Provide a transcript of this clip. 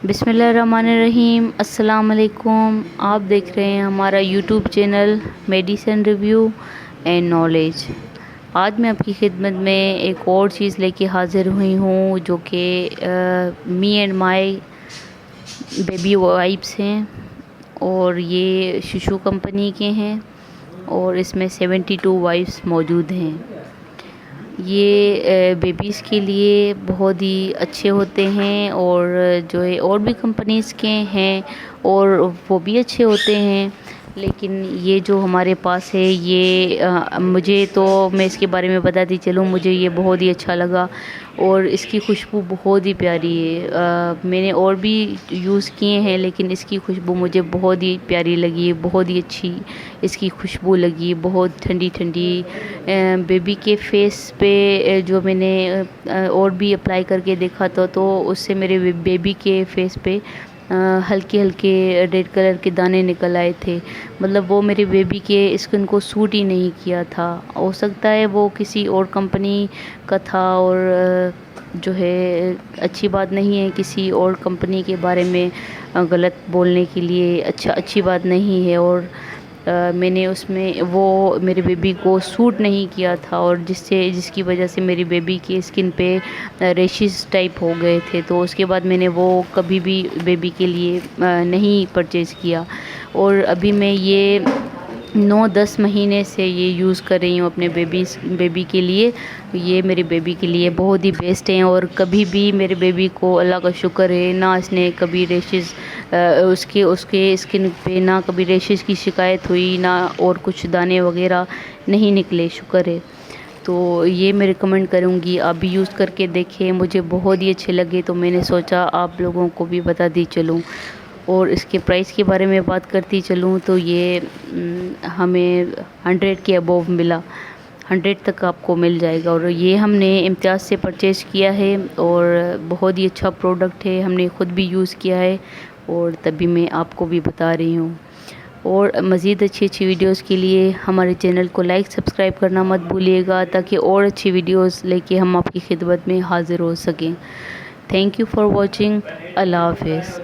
بسم اللہ الرحمن الرحیم۔ السلام علیکم۔ آپ دیکھ رہے ہیں ہمارا YouTube channel medicine review and knowledge. آج میں آپ کی خدمت میں ایک اور چیز لے کے حاضر ہوئی ہوں جو کہ me and my baby wipes ہیں، اور یہ ششو کمپنی کے ہیں، اور اس میں 72 وائپس موجود ہیں۔ یہ بیبیز کے لیے بہت ہی اچھے ہوتے ہیں، اور جو ہے اور بھی کمپنیز کے ہیں اور وہ بھی اچھے ہوتے ہیں، لیکن یہ جو ہمارے پاس ہے یہ میں اس کے بارے میں بتاتی چلوں، مجھے یہ بہت ہی اچھا لگا، اور اس کی خوشبو بہت ہی پیاری ہے۔ میں نے اور بھی یوز کیے ہیں لیکن اس کی خوشبو مجھے بہت ہی پیاری لگی، بہت ہی اچھی اس کی خوشبو لگی، بہت ٹھنڈی ٹھنڈی۔ بیبی کے فیس پہ جو میں نے اور بھی اپلائی کر کے دیکھا تھا تو اس سے میرے بیبی کے فیس پہ ہلکے ہلکے ریڈ کلر کے دانے نکل آئے تھے، مطلب وہ میرے بیبی کے اسکن کو سوٹ ہی نہیں کیا تھا۔ ہو سکتا ہے وہ کسی اور کمپنی کا تھا، اور جو ہے اچھی بات نہیں ہے کسی اور کمپنی کے بارے میں غلط بولنے کے لیے، اچھی بات نہیں ہے، اور میں نے اس میں وہ میرے بیبی کو سوٹ نہیں کیا تھا، اور جس کی وجہ سے میری بیبی کی اسکن پہ ریشز ٹائپ ہو گئے تھے، تو اس کے بعد میں نے وہ کبھی بھی بیبی کے لیے نہیں پرچیز کیا۔ اور ابھی میں یہ 9-10 مہینے سے یہ یوز کر رہی ہوں اپنے بیبی کے لیے۔ یہ میرے بیبی کے لیے بہت ہی بیسٹ ہیں، اور کبھی بھی میرے بیبی کو اللہ کا شکر ہے نہ اس نے کبھی ریشز اس کے اسکن پہ نہ کبھی ریشز کی شکایت ہوئی، نہ اور کچھ دانے وغیرہ نہیں نکلے، شکر ہے۔ تو یہ میں ریکمنڈ کروں گی آپ بھی یوز کر کے دیکھیں، مجھے بہت ہی اچھے لگے تو میں نے سوچا آپ لوگوں کو بھی بتا دی چلوں۔ اور اس کے پرائس کے بارے میں بات کرتی چلوں تو یہ ہمیں 100 کے ابوو ملا، 100 تک آپ کو مل جائے گا، اور یہ ہم نے امتیاز سے پرچیز کیا ہے، اور بہت ہی اچھا پروڈکٹ ہے، ہم نے خود بھی یوز کیا ہے، اور تبھی میں آپ کو بھی بتا رہی ہوں۔ اور مزید اچھی ویڈیوز کے لیے ہمارے چینل کو لائک سبسکرائب کرنا مت بھولیے گا، تاکہ اور اچھی ویڈیوز لے کے ہم آپ کی خدمت میں حاضر ہو سکیں۔ Thank you for watching. اللہ حافظ۔